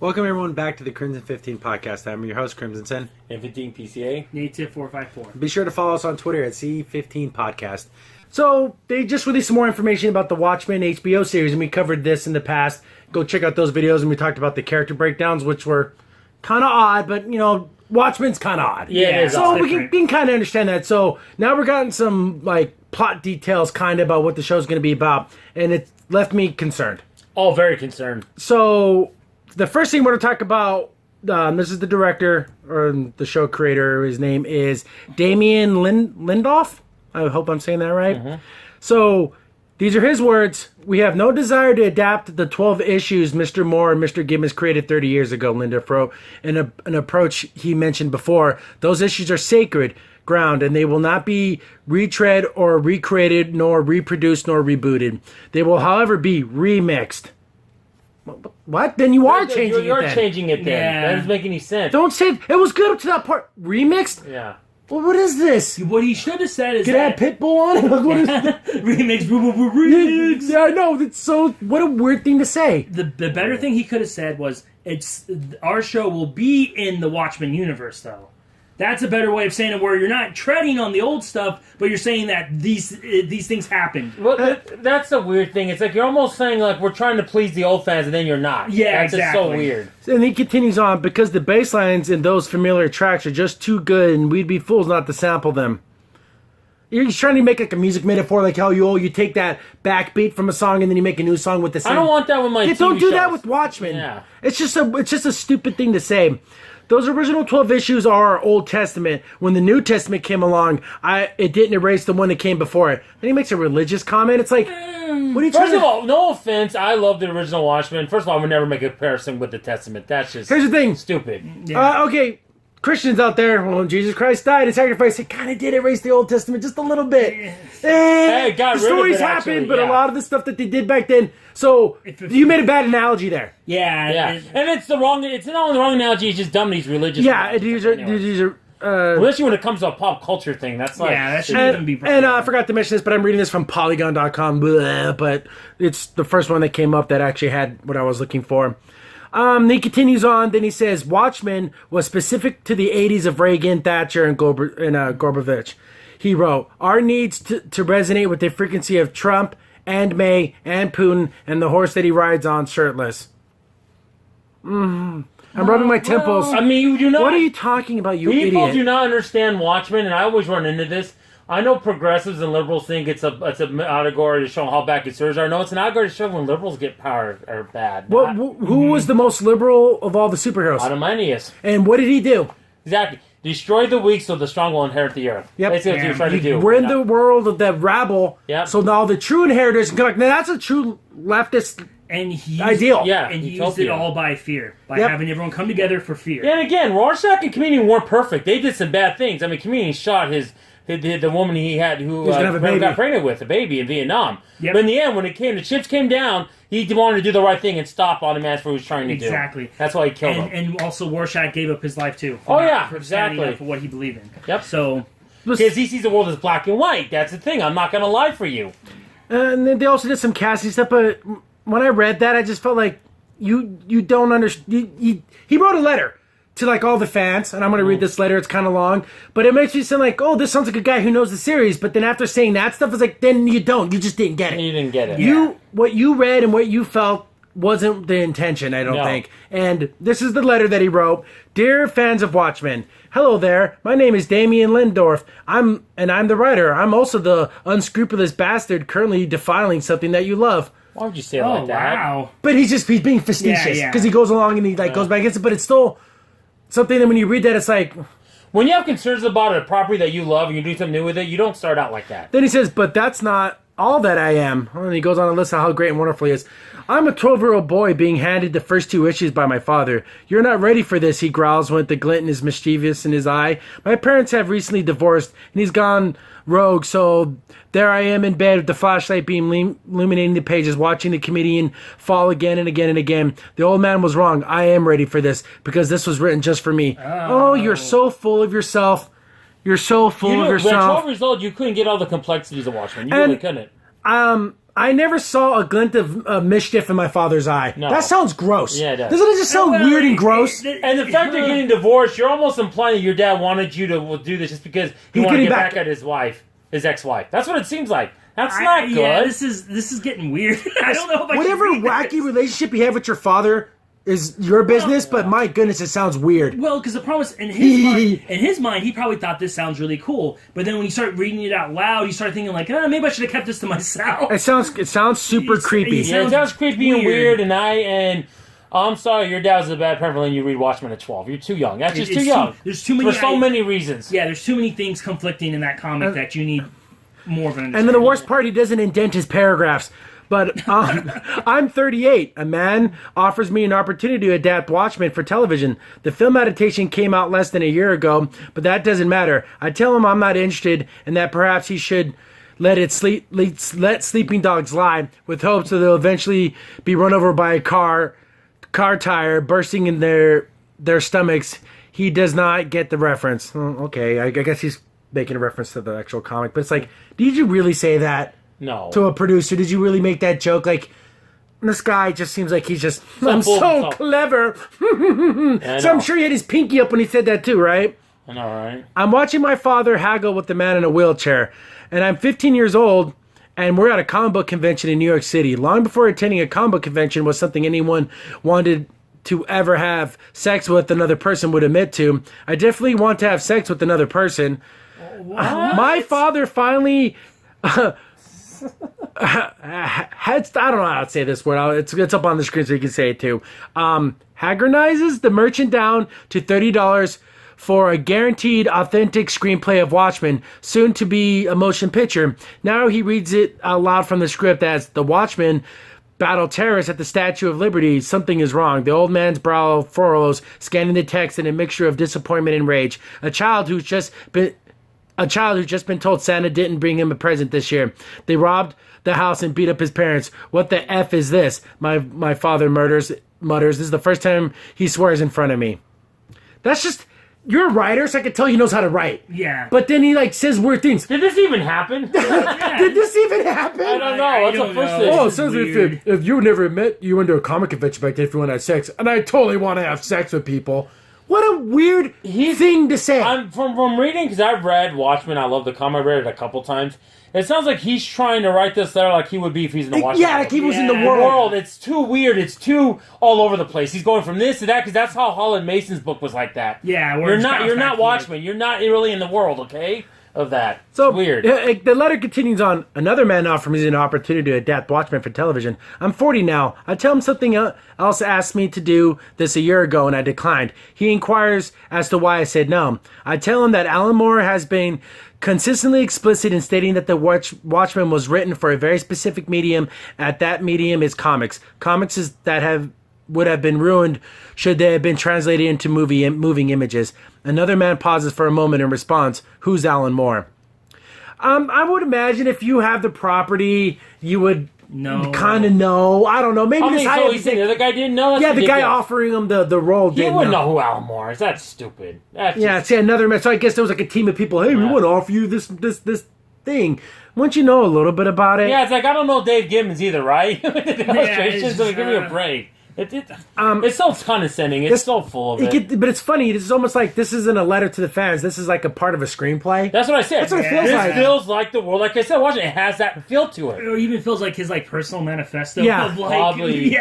Welcome everyone back to the Crimson 15 podcast. I'm your host, Crimson Sen. And 15 PCA. Native 454. Be sure to follow us on Twitter at C15 Podcast. So, they just released some more information about the Watchman HBO series, and we covered this in the past. Go check out those videos, and we talked about the character breakdowns, which were kind of odd, but, you know, Watchman's kind of odd. Yeah, it is. So we can kind of understand that. So, now we're getting some, plot details kind of about what the show's going to be about, and it left me concerned. Oh, very concerned. So, the first thing we're going to talk about, this is the director, or the show creator, his name is Damien Lindelof. I hope I'm saying that right. Mm-hmm. So, these are his words. We have no desire to adapt the 12 issues Mr. Moore and Mr. Gibbons created 30 years ago, Linda wrote in an approach he mentioned before. Those issues are sacred ground, and they will not be retread or recreated, nor reproduced, nor rebooted. They will, however, be remixed. What? Then you are changing it. You're changing it then. Yeah. That doesn't make any sense. Don't say it was good up to that part. Remixed? Yeah. Well, what is this? What he should have said is Did I have Pitbull on it? What is remix, remix. Yeah, I know. It's so. What a weird thing to say. The better thing he could have said was, our show will be in the Watchmen universe, though. That's a better way of saying it, where you're not treading on the old stuff, but you're saying that these things happened. Well, that's a weird thing. It's like you're almost saying like we're trying to please the old fans, and then you're not. Yeah, that's exactly. Just so weird. And he continues on, because the bass lines in those familiar tracks are just too good, and we'd be fools not to sample them. You're trying to make like a music metaphor, like how you take that backbeat from a song and then you make a new song with the same. I don't want that with my TV don't do shows. that with Watchmen. Yeah. It's just a stupid thing to say. Those original 12 issues are our Old Testament. When the New Testament came along, it didn't erase the one that came before it. Then he makes a religious comment. It's like, what are you trying First of all, no offense, I love the original Watchmen. First of all, I would never make a comparison with the Testament. That's just Here's the thing. stupid. Yeah. Okay, Christians out there, when Jesus Christ died and sacrificed, it kind of did erase the Old Testament just a little bit. Hey, got the rid of stories it, happened, actually, but a yeah. lot of the stuff that they did back then. So you made a bad analogy there. Yeah, and it's the wrong. It's not only the wrong analogy. It's just dumb. These religious. Yeah, these are. Especially when it comes to a pop culture thing, that's like that shouldn't even be. And I forgot to mention this, but I'm reading this from Polygon.com. But it's the first one that came up that actually had what I was looking for. He continues on. Then he says, "Watchmen was specific to the '80s of Reagan, Thatcher, and Gorbachev." He wrote, "Our needs to resonate with the frequency of Trump and May and Putin and the horse that he rides on shirtless." I'm rubbing my temples. I mean, you do not. What are you talking about, you People idiot? do not understand Watchmen, and I always run into this. I know progressives and liberals think it's an allegory to show how bad conservatives are. No, it's an allegory to show when liberals get power are bad. Who was the most liberal of all the superheroes? Ozymandias. And what did he do? Exactly. Destroy the weak so the strong will inherit the earth. Yep. Basically what you're trying to do. We're in the world of the rabble, Yep. so now the true inheritors can come back. Now that's a true leftist ideal. Yeah, and he used utopia. it all by fear, by Yep. having everyone come together for fear. And again, Rorschach and Comedian weren't perfect. They did some bad things. I mean, Comedian shot the woman he had who gonna have a baby. got pregnant with a baby in Vietnam. Yep. But in the end, when the chips came down, he wanted to do the right thing and stop all the man for what he was trying to do. Exactly. That's why he killed him. And also, Rorschach gave up his life too. Oh, yeah, for exactly. standing up for what he believed in. Yep. So Because he sees the world as black and white. That's the thing. I'm not going to lie for you. And then they also did some casting stuff, but when I read that, I just felt like you don't understand. He wrote a letter to like all the fans, and I'm going to read this letter. It's kind of long, but it makes me sound like, oh, this sounds like a guy who knows the series. But then after saying that stuff, it's like, then you don't. You just didn't get it. You didn't get it. What you read and what you felt wasn't the intention, I don't think. And this is the letter that he wrote. Dear fans of Watchmen, hello there. My name is Damien Lindorf. I'm the writer. I'm also the unscrupulous bastard currently defiling something that you love. Why would you say it like that? wow. But he's being facetious Yeah. because he goes along and he goes back against it. But it's still something that when you read that, it's like. When you have concerns about a property that you love and you do something new with it, you don't start out like that. Then he says, but that's not all that I am. And he goes on to list how great and wonderful he is. I'm a 12-year-old boy being handed the first 2 issues by my father. You're not ready for this, he growls with the glint in his mischievous in his eye. My parents have recently divorced, and he's gone rogue, so there I am in bed with the flashlight beam illuminating the pages, watching the comedian fall again and again and again. The old man was wrong. I am ready for this, because this was written just for me. Oh, you're so full of yourself. You're so full of yourself. At 12 years old, you couldn't get all the complexities of Watchmen. You really couldn't. I never saw a glint of mischief in my father's eye. No. That sounds gross. Yeah, it does. Doesn't it just sound weird and gross? And the fact they're getting divorced, you're almost implying that your dad wanted you to do this just because he wanted to get back at his wife, his ex-wife. That's what it seems like. That's not good. Yeah, this is getting weird. I don't know if Whatever wacky relationship you have with your father is your business, but my goodness, it sounds weird. Well, because the problem is, in his mind, he probably thought this sounds really cool. But then when you start reading it out loud, you start thinking like, maybe I should have kept this to myself. It sounds super creepy. It sounds creepy and weird, and I'm sorry, your dad was a bad parent when you read Watchmen at 12. You're too young. That's just too young. There's too many for so many reasons. Yeah, there's too many things conflicting in that comic that you need more of an understanding. And then the worst part, he doesn't indent his paragraphs. But I'm 38. A man offers me an opportunity to adapt Watchmen for television. The film adaptation came out less than a year ago, but that doesn't matter. I tell him I'm not interested and that perhaps he should let sleeping dogs lie, with hopes that they'll eventually be run over by a car tire bursting in their stomachs. He does not get the reference. Okay, I guess he's making a reference to the actual comic, but it's like, did you really say that? No. To a producer, did you really make that joke? Like, this guy just seems like he's just, I'm so clever. So I'm sure he had his pinky up when he said that too, right? I know, right? I'm watching my father haggle with the man in a wheelchair, and I'm 15 years old, and we're at a comic book convention in New York City. Long before attending a comic book convention was something anyone wanted to ever have sex with another person would admit to. I definitely want to have sex with another person. My father finally... I don't know how to say this word. It's up on the screen so you can say it too. Hagernizes the merchant down to $30 for a guaranteed authentic screenplay of Watchmen, soon to be a motion picture. Now he reads it out loud from the script as the Watchmen battle terrorists at the Statue of Liberty. Something is wrong. The old man's brow furrows, scanning the text in a mixture of disappointment and rage. A child who's just been told Santa didn't bring him a present this year. They robbed the house and beat up his parents. What the F is this? My father mutters. This is the first time he swears in front of me. That's just... You're a writer, so I can tell he knows how to write. Yeah. But then he, says weird things. Did this even happen? Did this even happen? I don't know. That's the first thing. Oh, it says if you never admit you went to a comic convention back then if you want to have sex, and I totally want to have sex with people. What a weird thing to say. I'm from reading, because I've read Watchmen. I love the comic. I read it a couple times. It sounds like he's trying to write this letter like he would be if he's in the Watchmen. Yeah, like he was in the world. It's too weird. It's too all over the place. He's going from this to that, because that's how Holland Mason's book was like that. Yeah, you're not Watchmen. You're not really in the world, okay? Of that. So it's weird. The letter continues on. Another man offers me an opportunity to adapt Watchmen for television. I'm 40 now. I tell him something else asked me to do this a year ago, and I declined. He inquires as to why I said no. I tell him that Alan Moore has been consistently explicit in stating that the Watchmen was written for a very specific medium. At that medium is comics. Comics would have been ruined should they have been translated into moving images. Another man pauses for a moment and responds, "Who's Alan Moore?" I would imagine if you have the property, you would kind of know. I don't know. Maybe the other guy didn't know. That's the guy offering him the role didn't know. He wouldn't know who Alan Moore is. That's stupid. Another man. So I guess there was a team of people. Hey, we want to offer you this thing. Wouldn't you know a little bit about it? Yeah, it's like I don't know Dave Gibbons either, right? The illustrations, so give me a break. It's so condescending. It's so full of it. But it's funny. It's almost like this isn't a letter to the fans. This is like a part of a screenplay. That's what I said. That's what it feels like. It feels like the world. Like I said, watching it has that feel to it. It even feels like his personal manifesto. Yeah, of probably.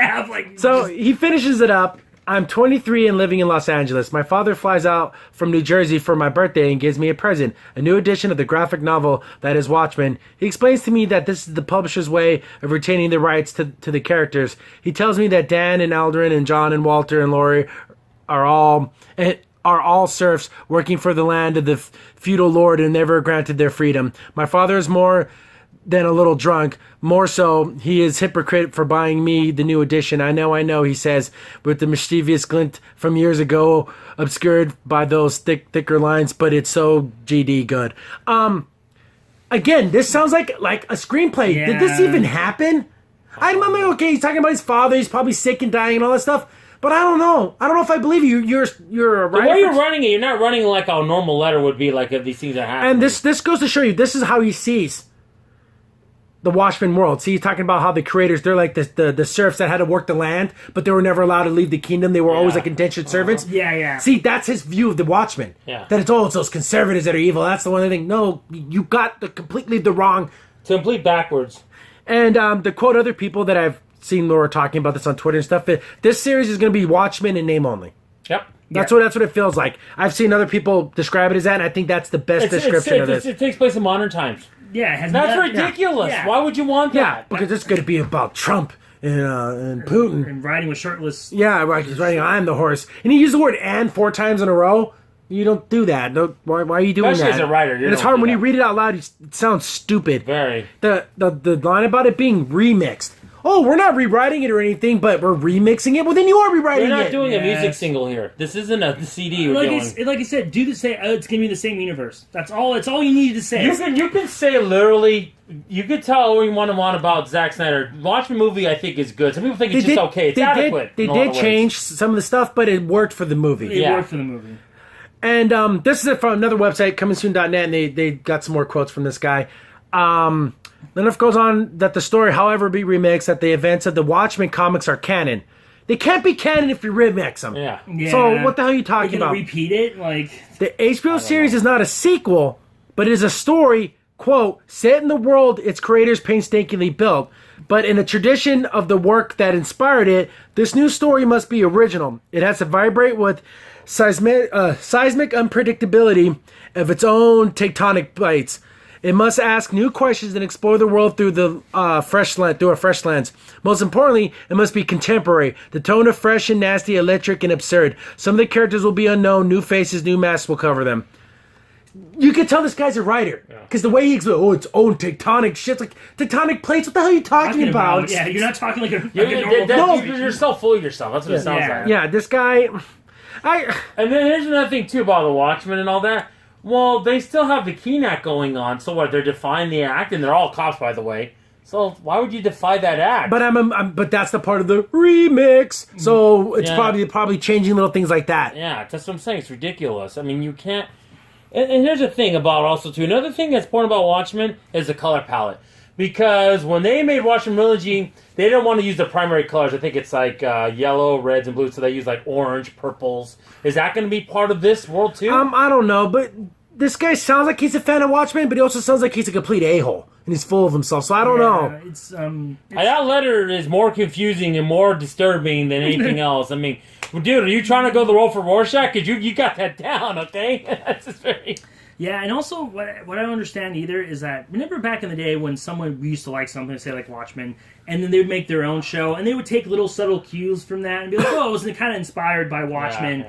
So he finishes it up. I'm 23 and living in Los Angeles. My father flies out from New Jersey for my birthday and gives me a present, a new edition of the graphic novel that is Watchmen. He explains to me that this is the publisher's way of retaining the rights to the characters. He tells me that Dan and Aldrin and John and Walter and Laurie are all serfs working for the land of the feudal lord and never granted their freedom. My father is more than a little drunk. More so, he is hypocrite for buying me the new edition. I know, he says, with the mischievous glint from years ago, obscured by those thicker lines, but it's so GD good. Again, this sounds like a screenplay. Yeah. Did this even happen? I'm like, okay, he's talking about his father, he's probably sick and dying and all that stuff, but I don't know. I don't know if I believe you. You're a writer. The way you're running it, you're not running like a normal letter would be, like if these things are happening. And this goes to show you, this is how he sees the Watchmen world. See, he's talking about how the creators, they're like the serfs that had to work the land, but they were never allowed to leave the kingdom. They were always like indentured servants. Yeah. See, that's his view of the Watchmen. Yeah. That it's those conservatives that are evil. That's the one thing. No, you got completely the wrong. Complete backwards. And to quote other people that I've seen Laura talking about this on Twitter and stuff, this series is going to be Watchmen in name only. Yep. That's what it feels like. I've seen other people describe it as that, and I think that's the best description of this. It takes place in modern times. Yeah, that's ridiculous. Yeah. Why would you want that? Yeah, because it's going to be about Trump and Putin. And riding with shirtless. Yeah, right. He's writing, I'm the horse. And he used the word and 4 times in a row. You don't do that. No, why are you doing Especially that? as a writer. And it's hard when you read it out loud. It sounds stupid. Very. The line about it being remixed. Oh, we're not rewriting it or anything, but we're remixing it. Well, then you are rewriting it. We're not doing a music single here. This isn't a CD we're doing. Like I said, do the same. It's gonna be the same universe. That's all. It's all you needed to say. You can say literally. You could tell all you want about Zack Snyder. Watchmen movie, I think, is good. Some people think it's just okay. It's adequate. They did change some of the stuff, but it worked for the movie. It worked for the movie. And this is from another website, comingsoon.net, and they got some more quotes from this guy. Lindelof goes on that the story, however, be remixed, that the events of the Watchmen comics are canon. They can't be canon if you remix them. Yeah. So what the hell are you talking about? Repeat it? The HBO series is not a sequel, but it is a story, quote, set in the world its creators painstakingly built. But in the tradition of the work that inspired it, this new story must be original. It has to vibrate with seismic unpredictability of its own tectonic plates. It must ask new questions and explore the world through a fresh lens. Most importantly, it must be contemporary. The tone of fresh and nasty, electric and absurd. Some of the characters will be unknown. New faces, new masks will cover them. You can tell this guy's a writer because the way he explains, its own tectonic shit, like tectonic plates. What the hell are you talking about? Yeah, you're not talking like a normal. No, you're so full of yourself. That's what it sounds like. Yeah, this guy. And then here's another thing too about the Watchmen and all that. Well, they still have the Keene Act going on, so what? They're defying the act, and they're all cops, by the way. So why would you defy that act? But but that's the part of the remix. So it's probably changing little things like that. Yeah, that's what I'm saying. It's ridiculous. I mean, you can't. And here's the thing about also too. Another thing that's important about Watchmen is the color palette. Because when they made Watchmen Trilogy, they didn't want to use the primary colors. I think it's like yellow, reds, and blues. So they use like orange, purples. Is that going to be part of this world too? I don't know, but this guy sounds like he's a fan of Watchmen, but he also sounds like he's a complete a-hole and he's full of himself. So I don't know. That letter is more confusing and more disturbing than anything else. I mean, dude, are you trying to go the role for Rorschach? Because you got that down, okay? That's just very. Yeah, and also what I don't understand either is that remember back in the day when we used to like something, say like Watchmen, and then they would make their own show, and they would take little subtle cues from that and be like, oh, it was kind of inspired by Watchmen.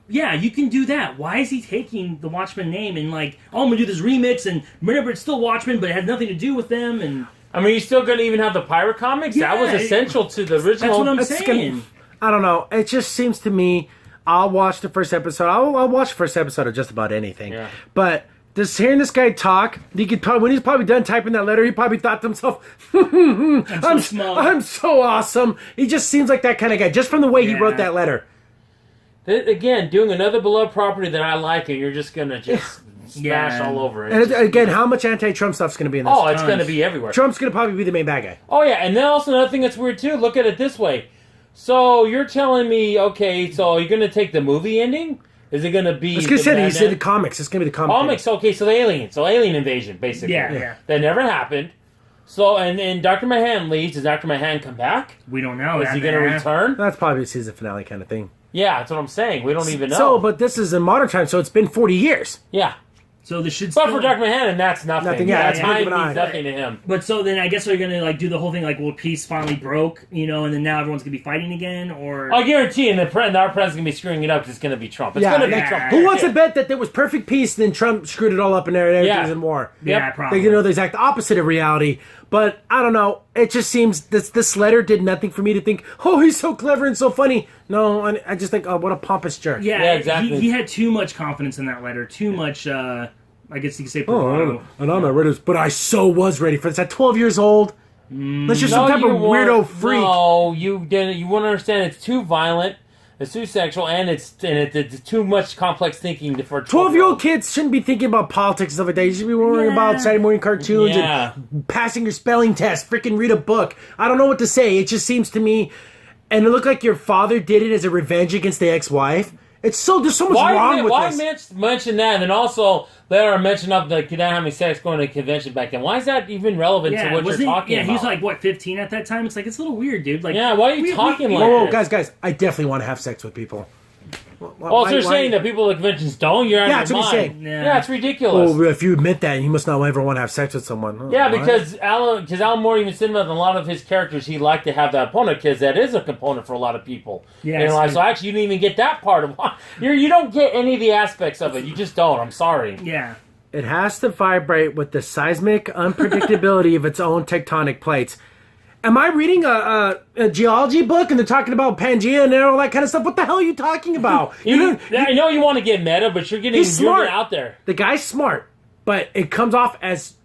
Yeah, you can do that. Why is he taking the Watchmen name and like, oh, I'm going to do this remix, and remember, it's still Watchmen, but it had nothing to do with them, and... I mean, you're still going to even have the pirate comics? Yeah, that was essential to the original... That's what I'm saying. I don't know. It just seems to me... I'll watch the first episode. I'll watch the first episode of just about anything. Yeah. But just hearing this guy talk, he could probably, when he's probably done typing that letter, he probably thought to himself, I'm so awesome. He just seems like that kind of guy, just from the way he wrote that letter. Again, doing another beloved property that I like, and you're just going to just smash all over it. And again, how much anti-Trump stuff's going to be in this? Oh, it's going to be everywhere. Trump's going to probably be the main bad guy. Oh, yeah. And then also another thing that's weird, too. Look at it this way. So you're telling me, okay, so you're going to take the movie ending? Is it going to be... I was going to say, he said the comics. It's going to be the comics. Okay, so the alien. So alien invasion, basically. Yeah. That never happened. So, and Dr. Mahan leaves. Does Dr. Mahan come back? We don't know. Is he going to return? That's probably a season finale kind of thing. Yeah, that's what I'm saying. We don't even know. So, but this is in modern times, so it's been 40 years. Yeah. So this should. But for Dr. Mahan, that's nothing. Yeah, time means nothing to him. But so then I guess they're gonna like do the whole thing like, well, peace finally broke, and then now everyone's gonna be fighting again, or I guarantee, and our president's gonna be screwing it up because it's gonna be Trump. It's gonna be Trump. Who wants to bet that there was perfect peace, then Trump screwed it all up and everything was in war? Yeah, probably. The exact opposite of reality. But I don't know. It just seems this letter did nothing for me to think, oh, he's so clever and so funny. No, I just think, oh, what a pompous jerk. Yeah, exactly. He had too much confidence in that letter. Too much. I guess you could say. Oh, and I'm not ready, but I so was ready for this. At 12 years old, that's just some type of weirdo freak. No, you didn't. You wouldn't understand. It's too violent. It's too sexual, and it's too much complex thinking for 12-year-old kids shouldn't be thinking about politics and stuff like that. You should be worrying about Saturday morning cartoons and passing your spelling test. Freaking read a book. I don't know what to say. It just seems to me, and it looked like your father did it as a revenge against the ex-wife. There's so much wrong with this. Why mention that, and then also later mention up the not having sex going to a convention back then? Why is that even relevant to what you're talking about? Yeah, he was like, what, 15 at that time? It's like, it's a little weird, dude. Like, yeah, why are you talking like whoa, this? guys, I definitely want to have sex with people. So you're saying that people at conventions don't? You're out of your mind. Yeah, it's ridiculous. Well, if you admit that, you must not ever want to have sex with someone. Oh, yeah, because Alan Moore even said about a lot of his characters, he liked to have that opponent because that is a component for a lot of people. Yeah, so actually, you didn't even get that part of you don't get any of the aspects of it. You just don't. I'm sorry. Yeah. It has to vibrate with the seismic unpredictability of its own tectonic plates. Am I reading a geology book and they're talking about Pangea and all that kind of stuff? What the hell are you talking about? I know you want to get meta, but you're getting out there. The guy's smart, but it comes off as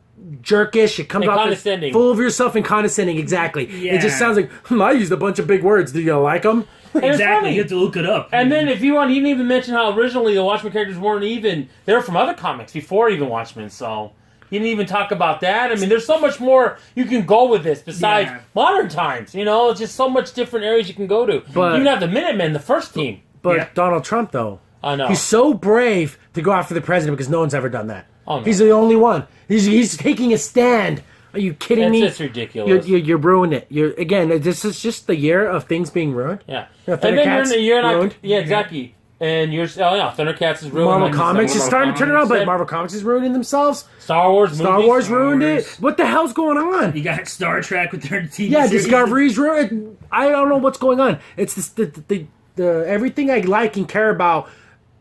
jerkish. It comes off as full of yourself and condescending. Exactly. Yeah. It just sounds like, I used a bunch of big words. Do you like them? Exactly. You have to look it up. And then if you want, you didn't even mention how originally the Watchmen characters weren't even, they were from other comics before even Watchmen, so... You didn't even talk about that. I mean, there's so much more you can go with this besides modern times. It's just so much different areas you can go to. But, you even have the Minutemen, the first team. But Donald Trump, though. I know. He's so brave to go after the president because no one's ever done that. Oh, no. He's the only one. He's taking a stand. Are you kidding me? It's just ridiculous. You're ruining it. Again, this is just the year of things being ruined. Yeah. And then you're ruined. Yeah, exactly. And Thundercats is ruining. Marvel Comics is starting to turn around, but Marvel Comics is ruining themselves. Star Wars ruined it. What the hell's going on? You got Star Trek with their TV series. Discovery's ruined. I don't know what's going on. It's the everything I like and care about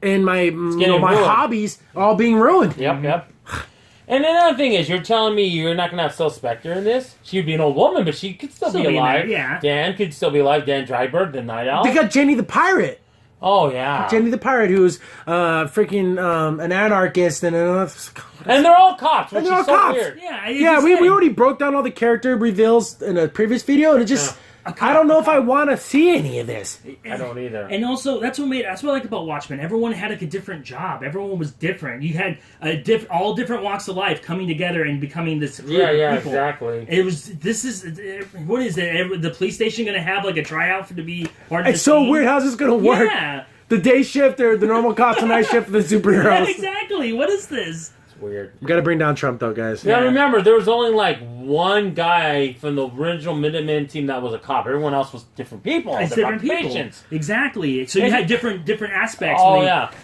in my hobbies all being ruined. Yep. And another thing is, you're telling me you're not going to have Sil Spectre in this? She'd be an old woman, but she could still be alive. Yeah. Dan could still be alive. Dan Dryberg, the Night Owl. They got Jenny the Pirate. Oh, yeah. Jenny the Pirate, who's freaking an anarchist and and they're all cops, which is so weird. Yeah, we already broke down all the character reveals in a previous video, and it just... I don't know if I want to see any of this. I don't either. And also, that's what I like about Watchmen. Everyone had like a different job. Everyone was different. You had all different walks of life coming together and becoming this group of people. Exactly. What is it? The police station going to have like a tryout to be part of It's so weird. How's this going to work? Yeah. The day shift or the normal cops, the night shift for the superheroes. Yeah, exactly. What is this? Weird. We got to bring down Trump, though, guys. Yeah, remember, there was only like one guy from the original Minutemen team that was a cop. Everyone else was different people. Different people. Exactly. So you had different aspects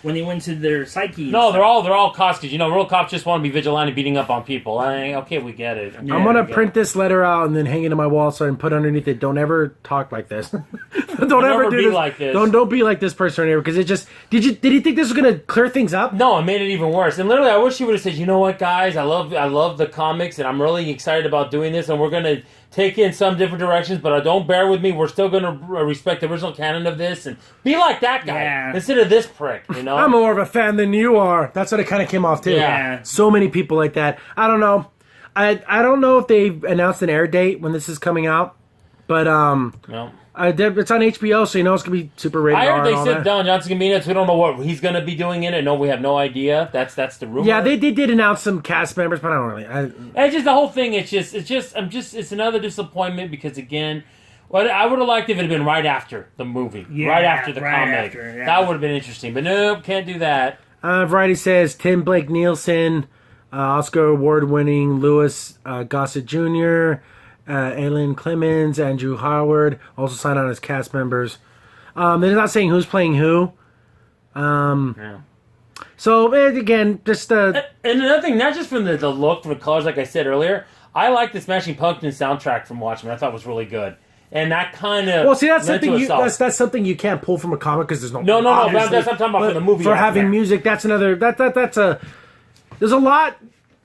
when they went to their psyche. No, they're all cops because, real cops just want to be vigilante beating up on people. Okay, we get it. I'm going to print this letter out and then hang it on my wall so I can put underneath it, don't ever talk like this. don't ever do this. Like this. Don't be like this person here because it just... Did he think this was going to clear things up? No, it made it even worse. And literally, I wish he would have said, you know what, guys, I love the comics and I'm really excited about doing this and we're going to take it in some different directions, but don't bear with me. We're still going to respect the original canon of this and be like that guy instead of this prick, I'm more of a fan than you are. That's what it kind of came off to. Yeah. So many people like that. I don't know. I don't know if they've announced an air date when this is coming out, but no. It's on HBO, so it's going to be super rated R. I heard they said Don Johnson's going to be in it, so we don't know what he's going to be doing in it. No, we have no idea. That's the rumor. Yeah, they did announce some cast members, but I don't really... It's just the whole thing, it's another disappointment because, again, what I would have liked if it had been right after the movie. Right after the comic. That would have been interesting, but nope, can't do that. Variety says Tim Blake Nielsen, Oscar award-winning Louis Gossett Jr., Alan Clemens, Andrew Howard also signed on as cast members. They're not saying who's playing who. So again, just and another thing, not just from the look, from the colors, like I said earlier. I like the Smashing Pumpkins soundtrack from Watchmen. I thought it was really good, and that kind of that's something you can't pull from a comic because there's no. No. I'm talking about from the movie. For having music, that's another. That's a. There's a lot.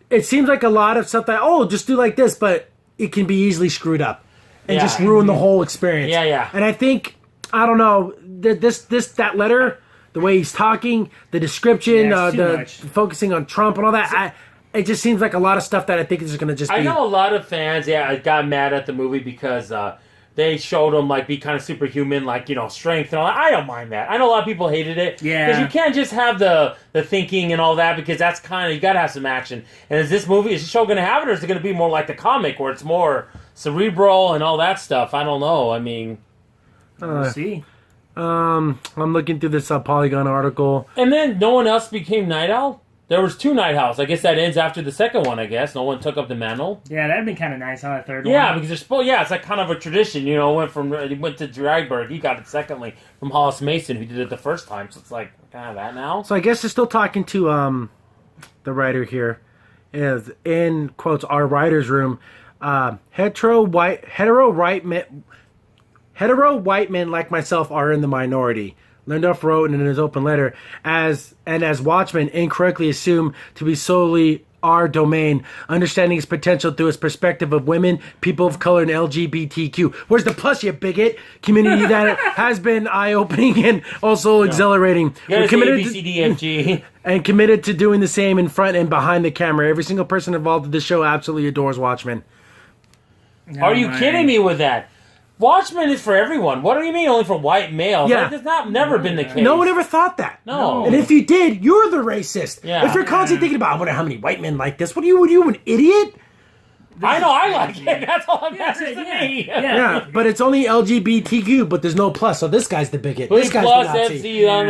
It seems like a lot of stuff that just do like this, but it can be easily screwed up and just ruin the whole experience. Yeah. And I think, I don't know, that letter, the way he's talking, the description, focusing on Trump and all that, it just seems like a lot of stuff that I think is going to just be... I know a lot of fans, got mad at the movie because they showed him like be kind of superhuman, like strength and all that. I don't mind that. I know a lot of people hated it. Yeah. Because you can't just have the thinking and all that, because that's kind of, you gotta have some action. And is this show going to have it, or is it going to be more like the comic where it's more cerebral and all that stuff? I don't know. I mean, We'll see. I'm looking through this Polygon article. And then no one else became Night Owl? There was 2 Night Owls. I guess that ends after the second one, I guess. No one took up the mantle. Yeah, that'd been kind of nice, huh? A third Yeah, one. because they're supposed. Yeah, it's like kind of a tradition. He went to Dragberg. He got it secondly from Hollis Mason, who did it the first time. So it's like kind of that now. So I guess they're still talking to the writer here. Is in quotes our writer's room. Hetero white men like myself are in the minority. Lindoff wrote in his open letter, as Watchmen incorrectly assumed to be solely our domain, understanding its potential through its perspective of women, people of color, and LGBTQ. Where's the plus, you bigot? Community that has been eye-opening and also exhilarating. We're committed to ABCDFG. And committed to doing the same in front and behind the camera. Every single person involved in this show absolutely adores Watchmen. Are you kidding me with that? Watchmen is for everyone. What do you mean only for white males? Yeah. That's never been the case. No one ever thought that. No. And if you did, you're the racist. Yeah. If you're constantly thinking about, I wonder how many white men like this. What are you, an idiot? I know, I like it. That's all that matters to yeah. me. Yeah, but it's only LGBTQ, but there's no plus, so this guy's the bigot. Please This guy's plus the Nazi. FC on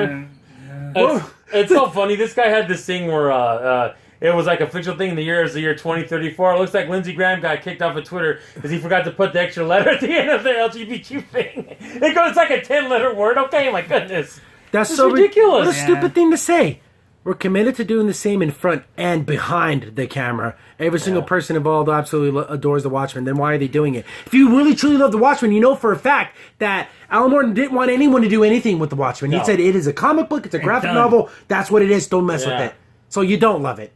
it. It's so funny. This guy had this thing where it was like a fictional thing in the year 2034. It looks like Lindsey Graham got kicked off of Twitter because he forgot to put the extra letter at the end of the LGBTQ thing. It's like a 10-letter word. Okay, my goodness. That's It's so ridiculous. What a stupid thing to say. We're committed to doing the same in front and behind the camera. Every single person involved absolutely adores The Watchmen. Then why are they doing it? If you really truly love The Watchmen, you know for a fact that Alan Moore didn't want anyone to do anything with The Watchmen. He said it is a comic book, it's a graphic novel. That's what it is. Don't mess with it. So you don't love it.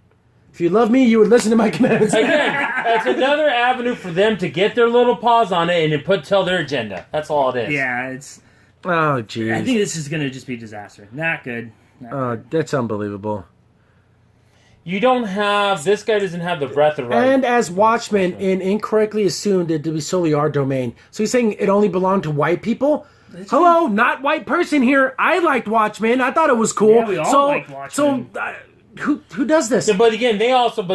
If you love me, you would listen to my commands. Again, it's another avenue for them to get their little paws on it and then tell their agenda. That's all it is. Yeah, it's... Oh, jeez. I think this is going to just be a disaster. Not good. That's unbelievable. You don't have... This guy doesn't have the breadth of right. And as Watchmen, incorrectly assumed it to be solely our domain. So he's saying it only belonged to white people? Hello, not white person here. I liked Watchmen. I thought it was cool. Yeah, we all liked Watchmen. Who does this? Yeah, but again,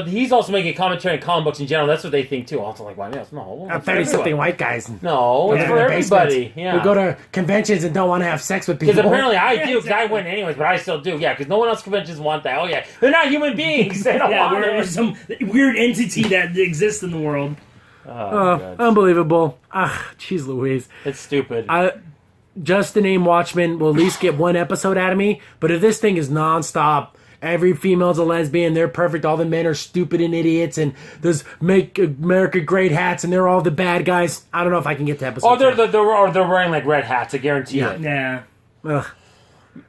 he's also making commentary on comic books in general. That's what they think too. Also, like, why males? No, 30-something white guys. No, it's for everybody. Yeah, who go to conventions and don't want to have sex with people. Because apparently I do. Because I went anyways, but I still do. Yeah, because no one else conventions want that. Oh yeah, they're not human beings. They don't want we're it. some weird entity that exists in the world. Unbelievable. Jeez Louise. It's stupid. Just the name Watchmen will at least get one episode out of me. But if this thing is nonstop, every female's a lesbian, they're perfect, all the men are stupid and idiots, and there's Make America Great hats, and they're all the bad guys, I don't know if I can get to episode. Oh, they're wearing like red hats. I guarantee it. Yeah. Ugh.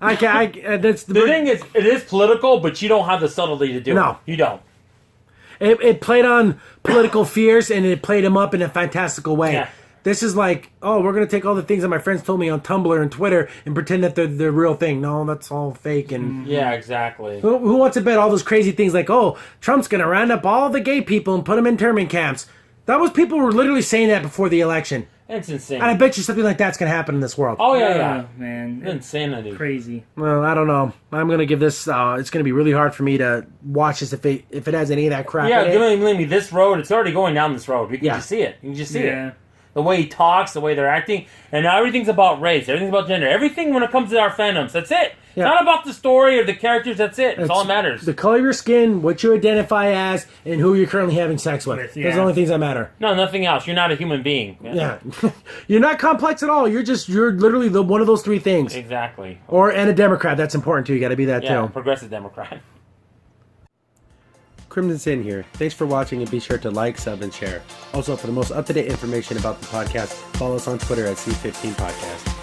That's The thing is, it is political, but you don't have the subtlety to do it. No. You don't. It played on political fears, and it played them up in a fantastical way. Yeah. This is like, oh, we're going to take all the things that my friends told me on Tumblr and Twitter and pretend that they're the real thing. No, that's all fake. And Yeah, exactly. who wants to bet all those crazy things like, oh, Trump's going to round up all the gay people and put them in internment camps? That was people were literally saying that before the election. It's insane. And I bet you something like that's going to happen in this world. Oh, yeah. Man. Insanity. Crazy. Well, I don't know. I'm going to give this, it's going to be really hard for me to watch this if it has any of that crap Yeah, in it. believe me, this road, it's already going down this road. You can just see it. You can just see it. The way he talks, the way they're acting, and now everything's about race, everything's about gender, everything when it comes to our fandoms. That's it. It's not about the story or the characters. That's it. It's all that matters. The color of your skin, what you identify as, and who you're currently having sex with. Those are the only things that matter. No, nothing else. You're not a human being. Yeah. You're not complex at all. You're literally one of those three things. Exactly. And a Democrat. That's important too. You got to be that too. Progressive Democrat. Crimson Sin here. Thanks for watching, and be sure to like, sub, and share. Also, for the most up-to-date information about the podcast, follow us on Twitter at C15 Podcast.